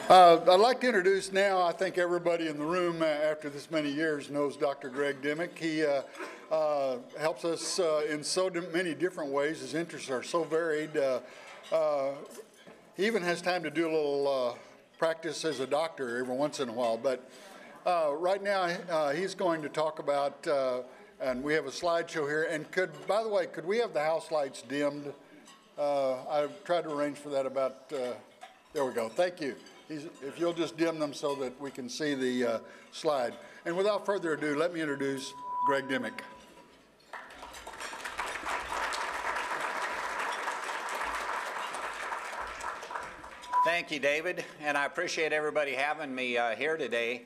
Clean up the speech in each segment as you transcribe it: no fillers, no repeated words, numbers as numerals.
I'd like to introduce now, I think everybody in the room after this many years knows Dr. Gregg Dimmick. He helps us in so many different ways. His interests are so varied. He even has time to do a little practice as a doctor every once in a while. But right now he's going to talk about, and we have a slideshow here. And by the way, could we have the house lights dimmed? I tried to arrange for that about, there we go. Thank you. If you'll just dim them so that we can see the slide. And without further ado, let me introduce Gregg Dimmick. Thank you, David, and I appreciate everybody having me here today.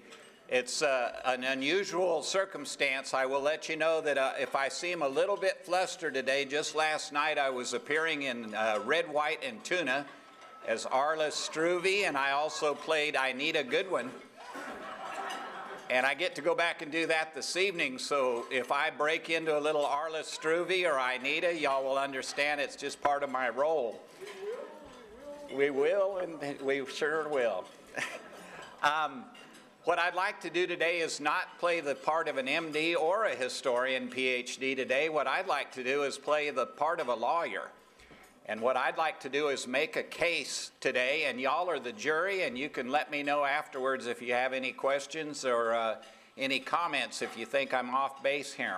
It's an unusual circumstance. I will let you know that if I seem a little bit flustered today, just last night I was appearing in Red, White, and Tuna as Arliss Struve, and I also played I Need a Good One. And I get to go back and do that this evening, so if I break into a little Arliss Struve or Anita, y'all will understand it's just part of my role. We will, and we sure will. What I'd like to do today is not play the part of an MD or a historian PhD today. What I'd like to do is play the part of a lawyer. And what I'd like to do is make a case today, and y'all are the jury, and you can let me know afterwards if you have any questions or any comments if you think I'm off base here.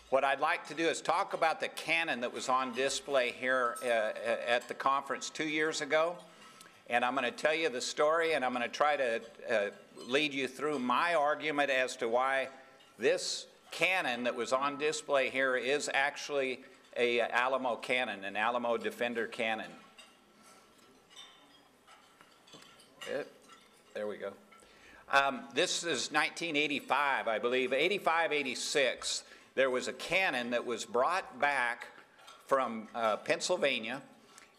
What I'd like to do is talk about the cannon that was on display here at the conference 2 years ago. And I'm going to tell you the story, and I'm going to try to lead you through my argument as to why this cannon that was on display here is actually a Alamo cannon, an Alamo Defender cannon. There we go. This is 1985, I believe, 85, 86. There was a cannon that was brought back from Pennsylvania,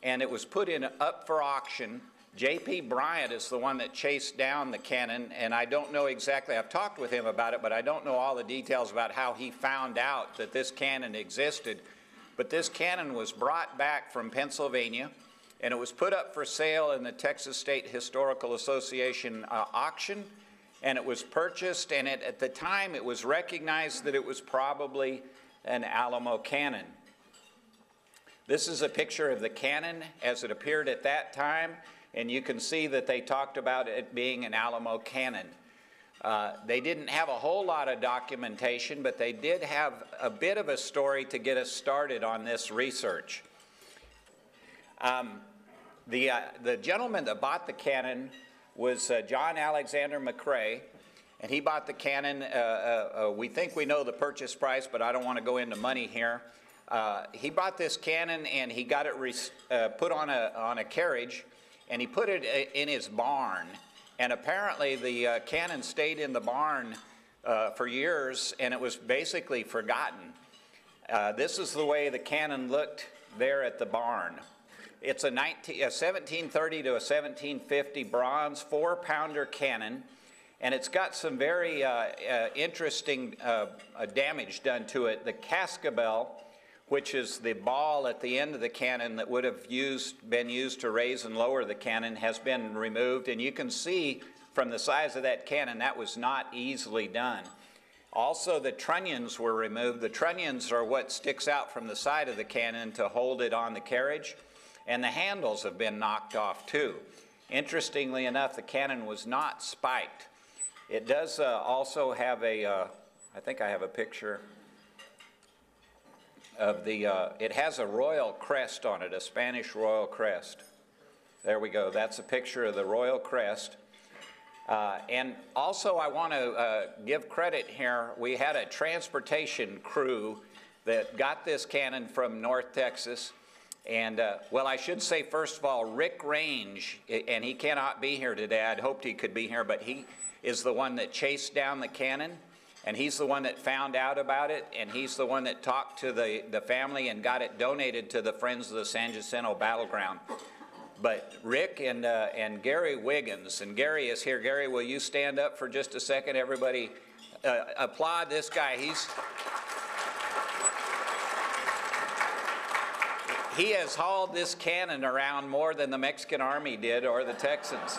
and it was put in up for auction. J.P. Bryant is the one that chased down the cannon, and I don't know exactly, I've talked with him about it, but I don't know all the details about how he found out that this cannon existed. But this cannon was brought back from Pennsylvania, and it was put up for sale in the Texas State Historical Association auction, and it was purchased, and at the time it was recognized that it was probably an Alamo cannon. This is a picture of the cannon as it appeared at that time, and you can see that they talked about it being an Alamo cannon. They didn't have a whole lot of documentation, but they did have a bit of a story to get us started on this research. The gentleman that bought the cannon was John Alexander McRae, and he bought the cannon. We think we know the purchase price, but I don't want to go into money here. He bought this cannon, and he got it put on a carriage, and he put it in his barn. And apparently the cannon stayed in the barn for years, and it was basically forgotten. This is the way the cannon looked there at the barn. It's a 1730 to a 1750 bronze 4-pounder cannon, and it's got some very interesting damage done to it. The cascabel, which is the ball at the end of the cannon that would have been used to raise and lower the cannon, has been removed. And you can see from the size of that cannon that was not easily done. Also, the trunnions were removed. The trunnions are what sticks out from the side of the cannon to hold it on the carriage. And the handles have been knocked off too. Interestingly enough, the cannon was not spiked. It does also have I think I have a picture of it has a royal crest on it, a Spanish royal crest. There we go. That's a picture of the royal crest. And also I want to give credit here. We had a transportation crew that got this cannon from North Texas. And, well, I should say, first of all, Rick Range, and he cannot be here today. I'd hoped he could be here, but he is the one that chased down the cannon. And he's the one that found out about it, and he's the one that talked to the family and got it donated to the Friends of the San Jacinto Battleground. But Rick and Gary Wiggins, and Gary is here. Gary, will you stand up for just a second? Everybody applaud this guy. He has hauled this cannon around more than the Mexican Army did or the Texans.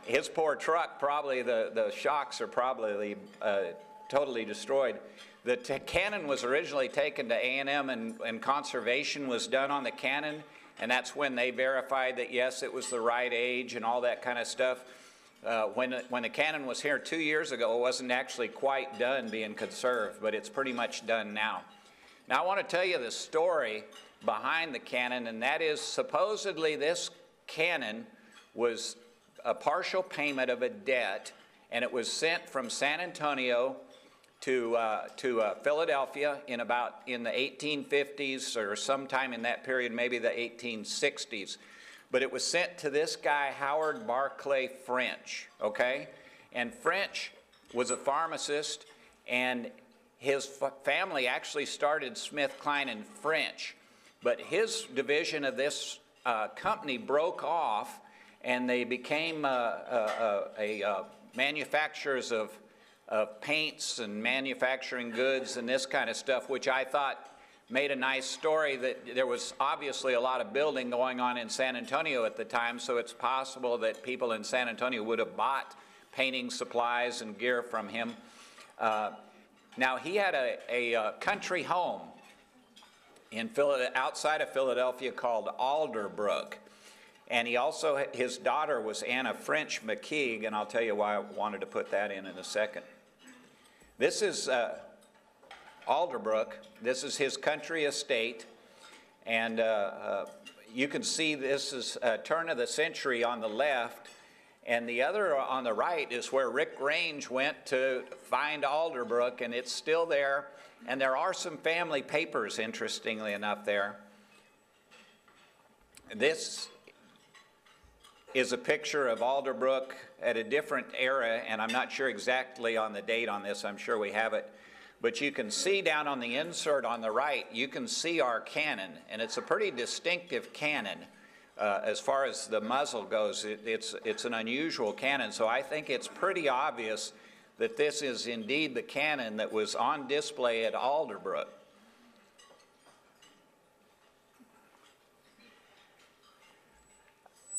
his poor truck, probably the shocks are probably totally destroyed. The cannon was originally taken to A&M, and conservation was done on the cannon, and that's when they verified that, yes, it was the right age and all that kind of stuff. When the cannon was here 2 years ago, it wasn't actually quite done being conserved, but it's pretty much done now. Now, I want to tell you the story behind the cannon, and that is supposedly this cannon was a partial payment of a debt, and it was sent from San Antonio to Philadelphia in the 1850s or sometime in that period, maybe the 1860s. But it was sent to this guy, Howard Barclay French, okay? And French was a pharmacist, and his family actually started Smith, Klein, and French. But his division of this company broke off, and they became manufacturers of paints and manufacturing goods and this kind of stuff, which I thought made a nice story that there was obviously a lot of building going on in San Antonio at the time, so it's possible that people in San Antonio would have bought painting supplies and gear from him. Now, he had a country home in outside of Philadelphia called Alderbrook. And he also, his daughter was Anna French McKeague, and I'll tell you why I wanted to put that in a second. This is Alderbrook. This is his country estate. And you can see this is turn of the century on the left. And the other on the right is where Rick Range went to find Alderbrook, and it's still there. And there are some family papers, interestingly enough, there. This is a picture of Alderbrook at a different era, and I'm not sure exactly on the date on this. I'm sure we have it. But you can see down on the insert on the right, you can see our cannon, and it's a pretty distinctive cannon. As far as the muzzle goes, it's an unusual cannon, so I think it's pretty obvious that this is indeed the cannon that was on display at Alderbrook.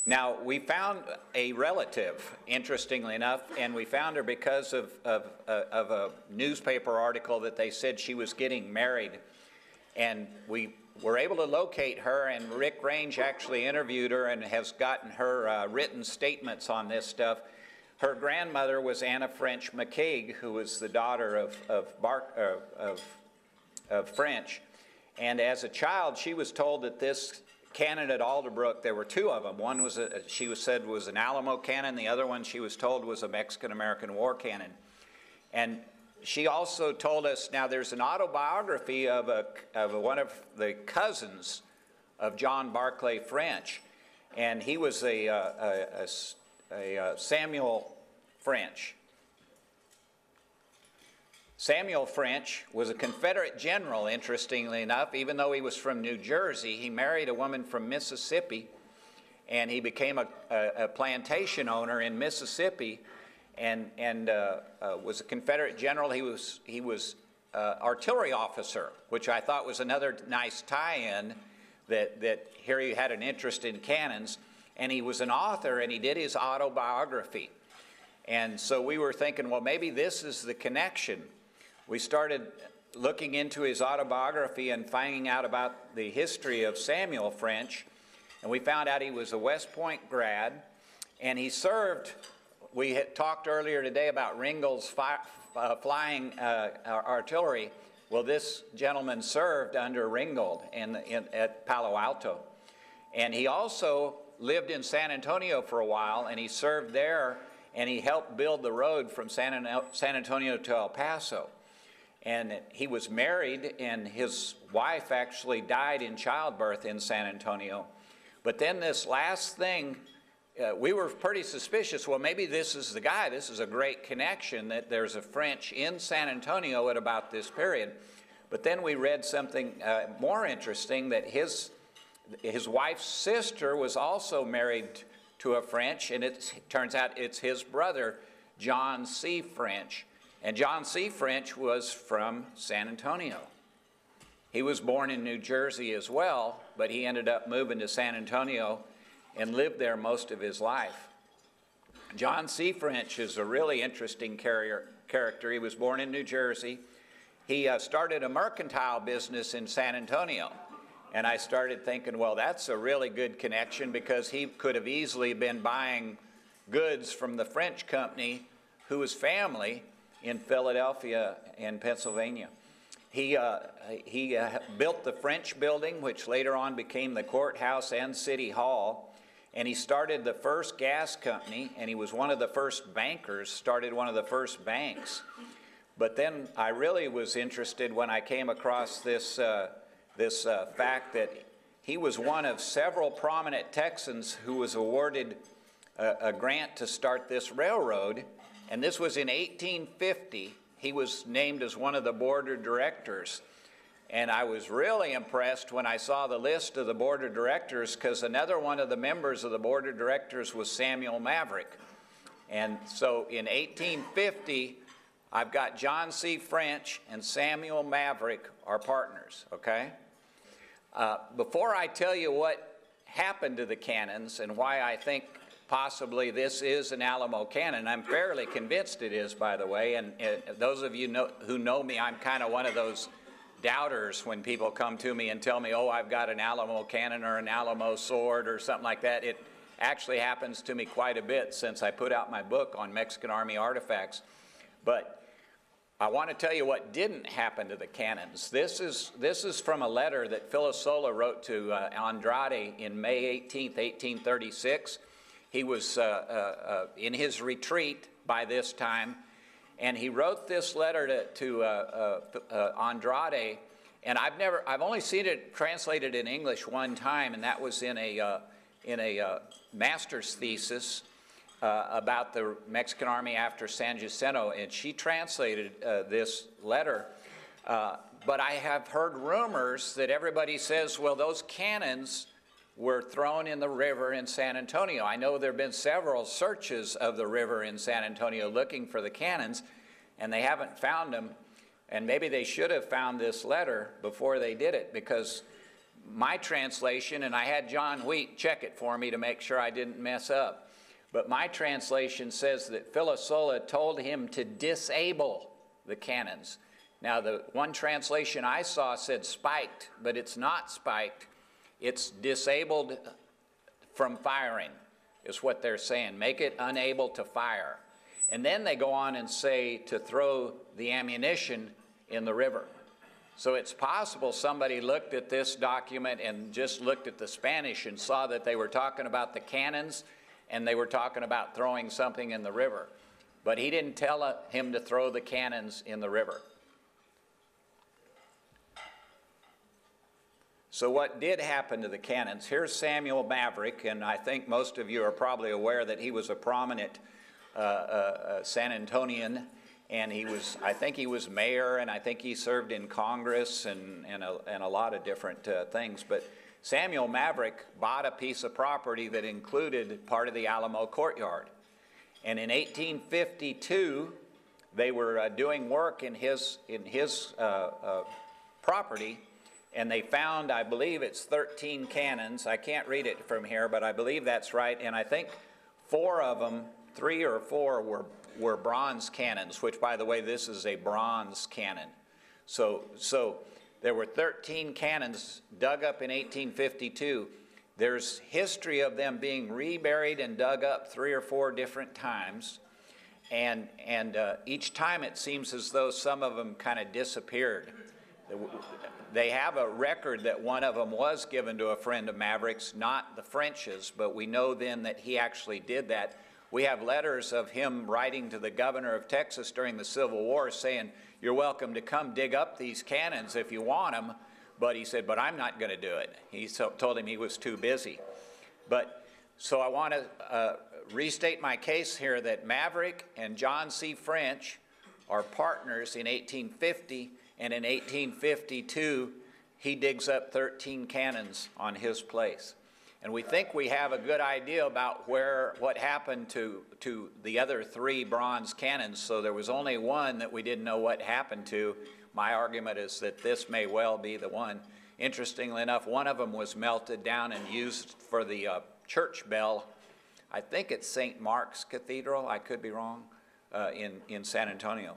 Now, we found a relative, interestingly enough, and we found her because of a newspaper article that they said she was getting married. And we were able to locate her, and Rick Range actually interviewed her and has gotten her written statements on this stuff. Her grandmother was Anna French McKeague, who was the daughter of French. And as a child, she was told that this cannon at Alderbrook, there were two of them. One was, she said, was an Alamo cannon. The other one, she was told, was a Mexican-American War cannon. And she also told us, now there's an autobiography of one of the cousins of John Barclay French, and he was a Samuel French. Samuel French was a Confederate general, interestingly enough. Even though he was from New Jersey, he married a woman from Mississippi, and he became a plantation owner in Mississippi, and was a Confederate general. He was artillery officer, which I thought was another nice tie-in, that here he had an interest in cannons, and he was an author, and he did his autobiography. And so we were thinking, well, maybe this is the connection. We started looking into his autobiography and finding out about the history of Samuel French, and we found out he was a West Point grad, and he served. We had talked earlier today about Ringgold's flying artillery. Well, this gentleman served under Ringgold at Palo Alto, and he also lived in San Antonio for a while, and he served there, and he helped build the road from San Antonio to El Paso. And he was married, and his wife actually died in childbirth in San Antonio. But then this last thing, we were pretty suspicious. Well, maybe this is the guy. This is a great connection, that there's a French in San Antonio at about this period. But then we read something more interesting, that his wife's sister was also married to a French, and it turns out it's his brother, John C. French. And John C. French was from San Antonio. He was born in New Jersey as well, but he ended up moving to San Antonio and lived there most of his life. John C. French is a really interesting character. He was born in New Jersey. He started a mercantile business in San Antonio. And I started thinking, well, that's a really good connection, because he could have easily been buying goods from the French company, whose family in Philadelphia and Pennsylvania. He built the French building, which later on became the courthouse and city hall. And he started the first gas company, and he was one of the first bankers, started one of the first banks. But then I really was interested when I came across this fact that he was one of several prominent Texans who was awarded a grant to start this railroad, and this was in 1850. He was named as one of the board of directors, and I was really impressed when I saw the list of the board of directors, because another one of the members of the board of directors was Samuel Maverick. And so in 1850, I've got John C. French and Samuel Maverick are partners, okay? Before I tell you what happened to the cannons and why I think possibly this is an Alamo cannon, I'm fairly convinced it is, by the way, and those of you who know me, I'm kind of one of those doubters when people come to me and tell me, oh, I've got an Alamo cannon or an Alamo sword or something like that. It actually happens to me quite a bit since I put out my book on Mexican Army artifacts. But I want to tell you what didn't happen to the cannons. This is from a letter that Filosola wrote to Andrade in May 18th, 1836. He was in his retreat by this time, and he wrote this letter to Andrade. And I've only seen it translated in English one time, and that was in a master's thesis about the Mexican Army after San Jacinto, and she translated this letter. But I have heard rumors that everybody says, well, those cannons were thrown in the river in San Antonio. I know there have been several searches of the river in San Antonio looking for the cannons, and they haven't found them. And maybe they should have found this letter before they did it, because my translation, and I had John Wheat check it for me to make sure I didn't mess up, but my translation says that Filosola told him to disable the cannons. Now, the one translation I saw said spiked, but it's not spiked. It's disabled from firing, is what they're saying. Make it unable to fire. And then they go on and say to throw the ammunition in the river. So it's possible somebody looked at this document and just looked at the Spanish and saw that they were talking about the cannons, and they were talking about throwing something in the river. But he didn't tell him to throw the cannons in the river. So what did happen to the cannons? Here's Samuel Maverick, and I think most of you are probably aware that he was a prominent San Antonian, and I think he was mayor, and I think he served in Congress and a lot of different things. But Samuel Maverick bought a piece of property that included part of the Alamo courtyard. And in 1852, they were doing work in his property, and they found, I believe it's 13 cannons. I can't read it from here, but I believe that's right. And I think 4 of them, 3 or 4 were bronze cannons, which, by the way, this is a bronze cannon. So there were 13 cannons dug up in 1852. There's history of them being reburied and dug up 3 or 4 different times. And each time it seems as though some of them kind of disappeared. They have a record that one of them was given to a friend of Maverick's, not the French's, but we know then that he actually did that. We have letters of him writing to the governor of Texas during the Civil War saying, you're welcome to come dig up these cannons if you want them. But he said, but I'm not going to do it. He told him he was too busy. But so I want to restate my case here that Maverick and John C. French are partners in 1850, and in 1852, he digs up 13 cannons on his place. And we think we have a good idea about what happened to the other 3 bronze cannons, so there was only one that we didn't know what happened to. My argument is that this may well be the one. Interestingly enough, one of them was melted down and used for the church bell I think it's St. Mark's Cathedral, I could be wrong, in San Antonio.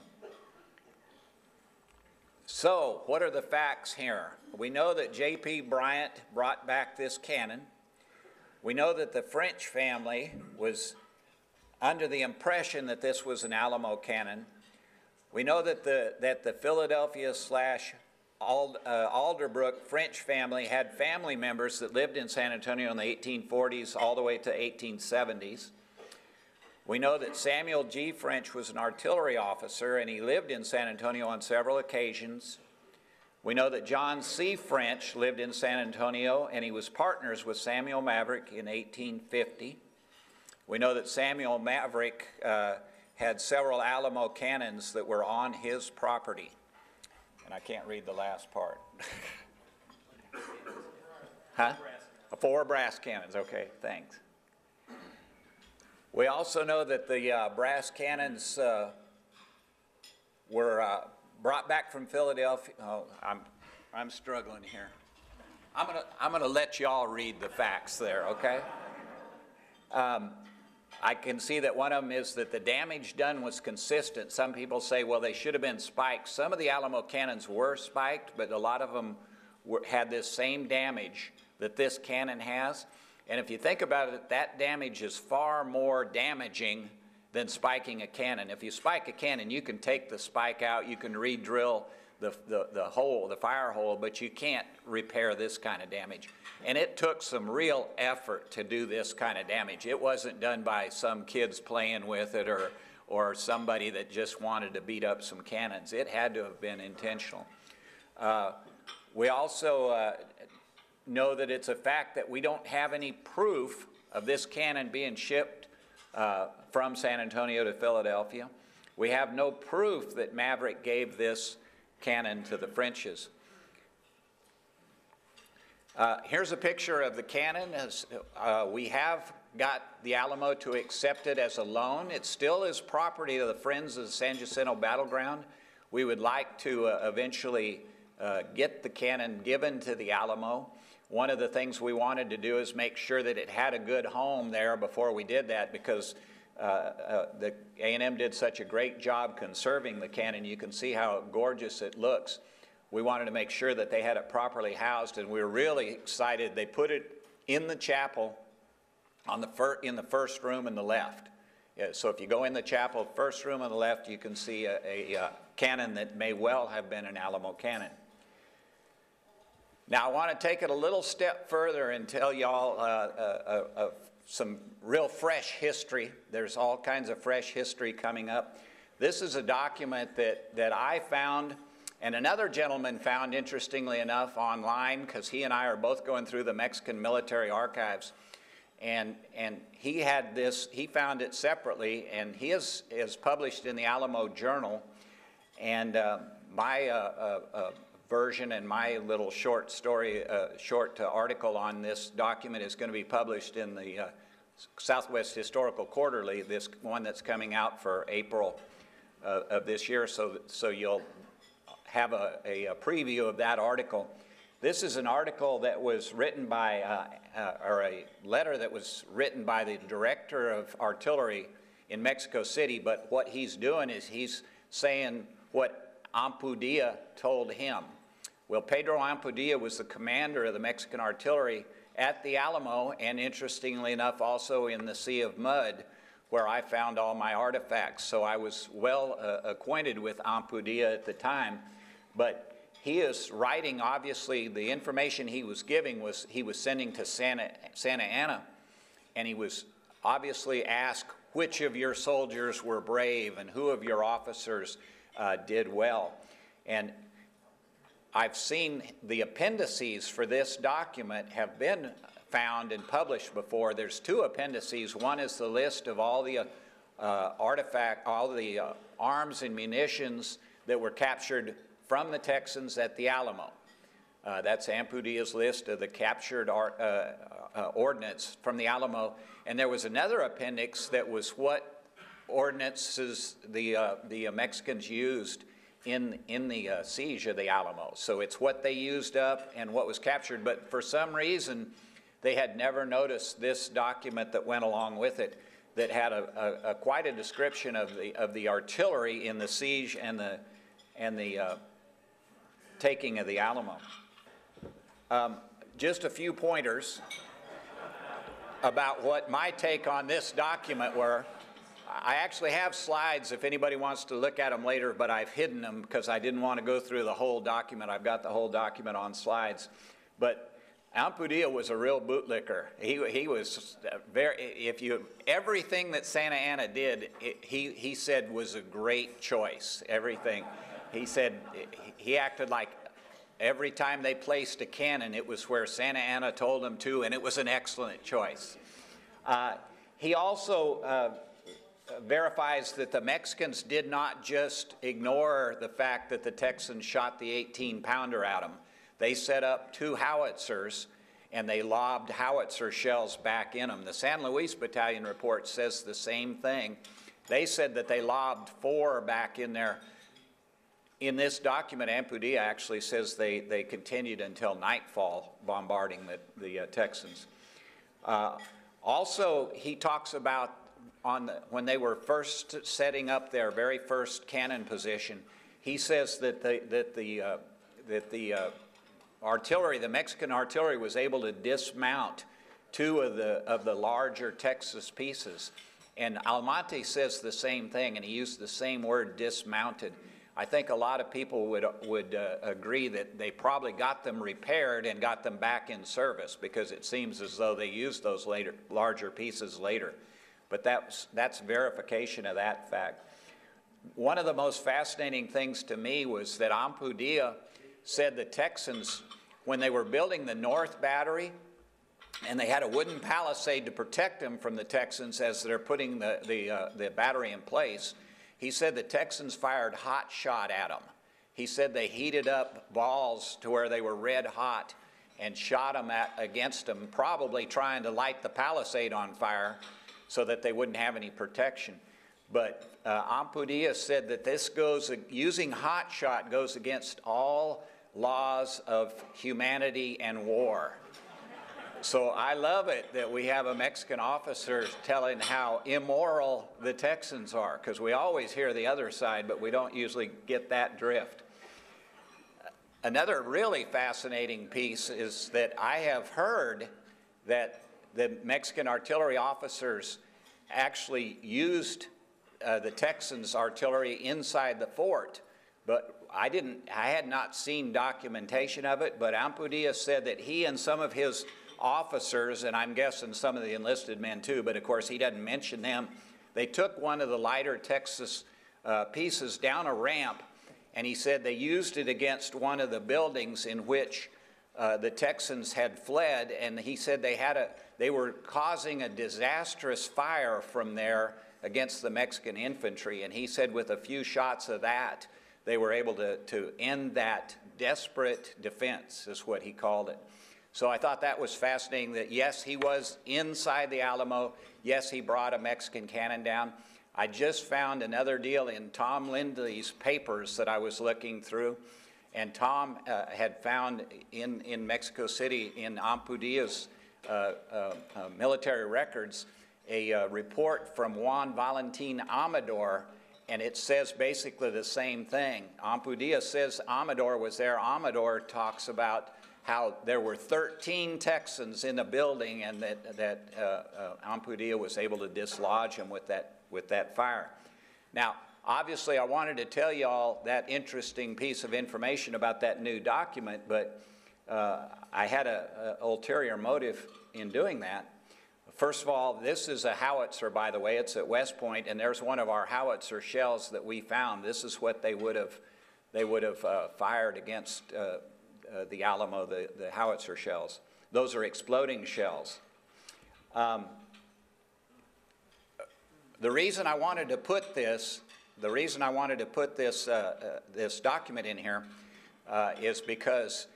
So, what are the facts here? We know that J.P. Bryant brought back this cannon. We know that the French family was under the impression that this was an Alamo cannon. We know that the Philadelphia / Alderbrook French family had family members that lived in San Antonio in the 1840s all the way to 1870s. We know that Samuel G. French was an artillery officer, and he lived in San Antonio on several occasions. We know that John C. French lived in San Antonio, and he was partners with Samuel Maverick in 1850. We know that Samuel Maverick had several Alamo cannons that were on his property. And I can't read the last part. Huh? 4 brass cannons. Okay, thanks. We also know that the brass cannons were brought back from Philadelphia. Oh, I'm struggling here. I'm gonna let y'all read the facts there, okay? I can see that one of them is that the damage done was consistent. Some people say, well, they should have been spiked. Some of the Alamo cannons were spiked, but a lot of them had this same damage that this cannon has. And if you think about it, that damage is far more damaging than spiking a cannon. If you spike a cannon, you can take the spike out, you can re-drill the hole, the fire hole, but you can't repair this kind of damage. And it took some real effort to do this kind of damage. It wasn't done by some kids playing with it or somebody that just wanted to beat up some cannons. It had to have been intentional. We also know that it's a fact that we don't have any proof of this cannon being shipped from San Antonio to Philadelphia. We have no proof that Maverick gave this cannon to the Frenches. Here's a picture of the cannon. We have got the Alamo to accept it as a loan. It still is property of the Friends of the San Jacinto Battleground. We would like to eventually get the cannon given to the Alamo. One of the things we wanted to do is make sure that it had a good home there before we did that, because the A&M did such a great job conserving the cannon. You can see how gorgeous it looks. We wanted to make sure that they had it properly housed, and we were really excited. They put it in the chapel in the first room on the left. Yeah, so if you go in the chapel, first room on the left, you can see a cannon that may well have been an Alamo cannon. Now I want to take it a little step further and tell y'all some real fresh history. There's all kinds of fresh history coming up. This is a document that I found, and another gentleman found, interestingly enough, online, because he and I are both going through the Mexican military archives. And he had this, he found it separately, and he is published in the Alamo Journal. And my version and my little short story, short article on this document is going to be published in the Southwest Historical Quarterly, this one that's coming out for April of this year, so you'll have a preview of that article. This is an article that was written by, or a letter that was written by the director of artillery in Mexico City, but what he's doing is he's saying what Ampudia told him. Well, Pedro Ampudia was the commander of the Mexican artillery at the Alamo, and interestingly enough, also in the Sea of Mud, where I found all my artifacts. So I was well acquainted with Ampudia at the time, but he is writing, obviously, the information he was giving was he was sending to Santa Ana, and he was obviously asked which of your soldiers were brave and who of your officers did well. And I've seen the appendices for this document have been found and published before. There's 2 appendices. One is the list of all the arms and munitions that were captured from the Texans at the Alamo. That's Ampudia's list of the captured ordnance from the Alamo. And there was another appendix that was what ordnances the Mexicans used in the siege of the Alamo. So it's what they used up and what was captured, but for some reason they had never noticed this document that went along with it that had quite a description of the artillery in the siege and the taking of the Alamo. Just a few pointers about what my take on this document were. I actually have slides if anybody wants to look at them later, but I've hidden them because I didn't want to go through the whole document. I've got the whole document on slides. But Ampudia was a real bootlicker. He was everything that Santa Anna did, he said was a great choice. Everything. He said he acted like every time they placed a cannon, it was where Santa Anna told him to, and it was an excellent choice. He also verifies that the Mexicans did not just ignore the fact that the Texans shot the 18-pounder at them. They set up 2 howitzers, and they lobbed howitzer shells back in them. The San Luis Battalion report says the same thing. They said that they lobbed 4 back in there. In this document, Ampudia actually says they continued until nightfall bombarding the Texans. Also, he talks about when they were first setting up their very first cannon position, he says that the artillery, the Mexican artillery, was able to dismount 2 of the larger Texas pieces. And Almonte says the same thing, and he used the same word, dismounted. I think a lot of people would agree that they probably got them repaired and got them back in service, because it seems as though they used those larger pieces later. But that's verification of that fact. One of the most fascinating things to me was that Ampudia said the Texans, when they were building the North Battery, and they had a wooden palisade to protect them from the Texans as they're putting the battery in place, he said the Texans fired hot shot at them. He said they heated up balls to where they were red hot and shot them against them, probably trying to light the palisade on fire so that they wouldn't have any protection. But Ampudia said that using hot shot goes against all laws of humanity and war. So I love it that we have a Mexican officer telling how immoral the Texans are, because we always hear the other side, but we don't usually get that drift. Another really fascinating piece is that I have heard that the Mexican artillery officers actually used the Texans' artillery inside the fort, but I had not seen documentation of it, but Ampudia said that he and some of his officers, and I'm guessing some of the enlisted men too, but of course he doesn't mention them, they took one of the lighter Texas pieces down a ramp, and he said they used it against one of the buildings in which the Texans had fled, and he said they were causing a disastrous fire from there against the Mexican infantry, and he said with a few shots of that, they were able to end that desperate defense, is what he called it. So I thought that was fascinating that, yes, he was inside the Alamo. Yes, he brought a Mexican cannon down. I just found another deal in Tom Lindley's papers that I was looking through. And Tom had found in Mexico City, in Ampudia's military records, a report from Juan Valentin Amador, and it says basically the same thing. Ampudia says Amador was there. Amador talks about how there were 13 Texans in the building, and that Ampudia was able to dislodge them with that fire. Now, obviously, I wanted to tell you all that interesting piece of information about that new document, but I had an ulterior motive in doing that. First of all, this is a howitzer, by the way. It's at West Point, and there's one of our howitzer shells that we found. This is what they would have fired against the Alamo, the howitzer shells. Those are exploding shells. The reason I wanted to put this this document in here is because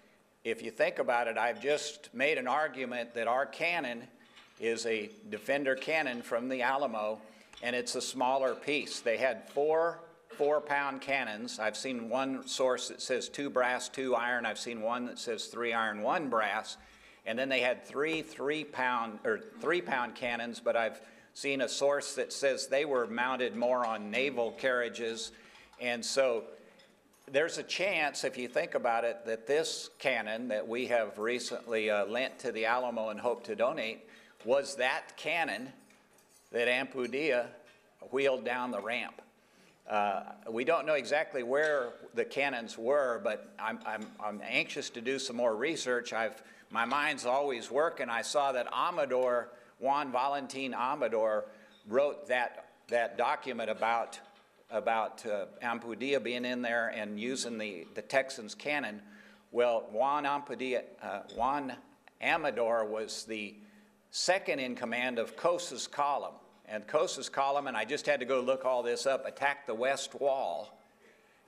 if you think about it, I've just made an argument that our cannon is a Defender cannon from the Alamo, and it's a smaller piece. They had 4 4-pound cannons. I've seen one source that says 2 brass, 2 iron. I've seen one that says 3 iron, 1 brass. And then they had three 3-pound cannons, but I've seen a source that says they were mounted more on naval carriages. And so there's a chance, if you think about it, that this cannon that we have recently lent to the Alamo and hope to donate was that cannon that Ampudia wheeled down the ramp. We don't know exactly where the cannons were, but I'm anxious to do some more research. My mind's always working. I saw that Amador, Juan Valentin Amador, wrote that document about Ampudia being in there and using the Texans cannon. Well, Juan Amador was the second in command of Cosa's column. And Cosa's column, and I just had to go look all this up, attacked the west wall.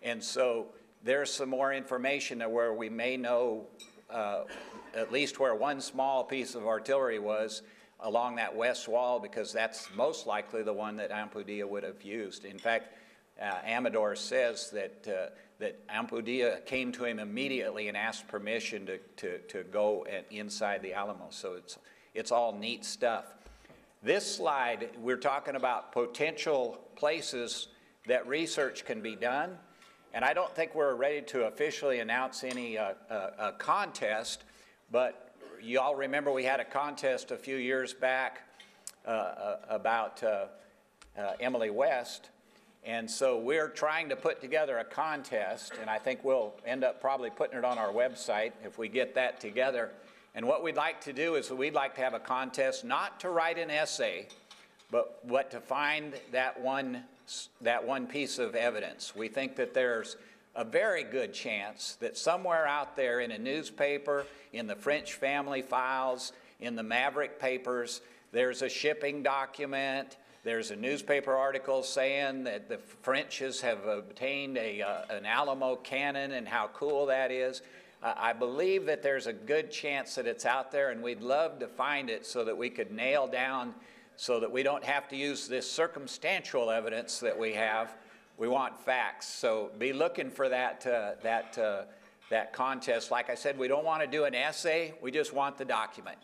And so there's some more information where we may know at least where one small piece of artillery was along that west wall, because that's most likely the one that Ampudia would have used. In fact, Amador says that Ampudia came to him immediately and asked permission to go inside the Alamo. So it's all neat stuff. This slide, we're talking about potential places that research can be done. And I don't think we're ready to officially announce any contest, but you all remember we had a contest a few years back about Emily West. And so we're trying to put together a contest, and I think we'll end up probably putting it on our website if we get that together. And what we'd like to do is we'd like to have a contest not to write an essay, but to find that one piece of evidence. We think that there's a very good chance that somewhere out there in a newspaper, in the French family files, in the Maverick papers, there's a shipping document, there's a newspaper article saying that the Frenches have obtained an Alamo cannon and how cool that is. I believe that there's a good chance that it's out there, and we'd love to find it so that we could nail down, so that we don't have to use this circumstantial evidence that we have. We want facts. So be looking for that contest. Like I said, we don't want to do an essay. We just want the document.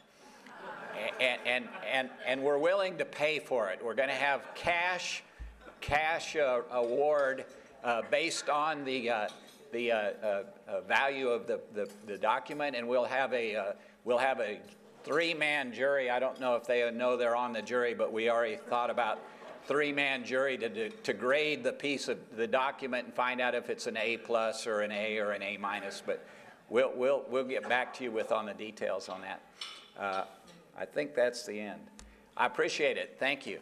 And we're willing to pay for it. We're going to have cash award based on the value of the document, and we'll have a 3-man jury. I don't know if they know they're on the jury, but we already thought about 3-man jury to grade the piece of the document and find out if it's an A+ or an A or an A-. But we'll get back to you on the details on that. I think that's the end. I appreciate it. Thank you.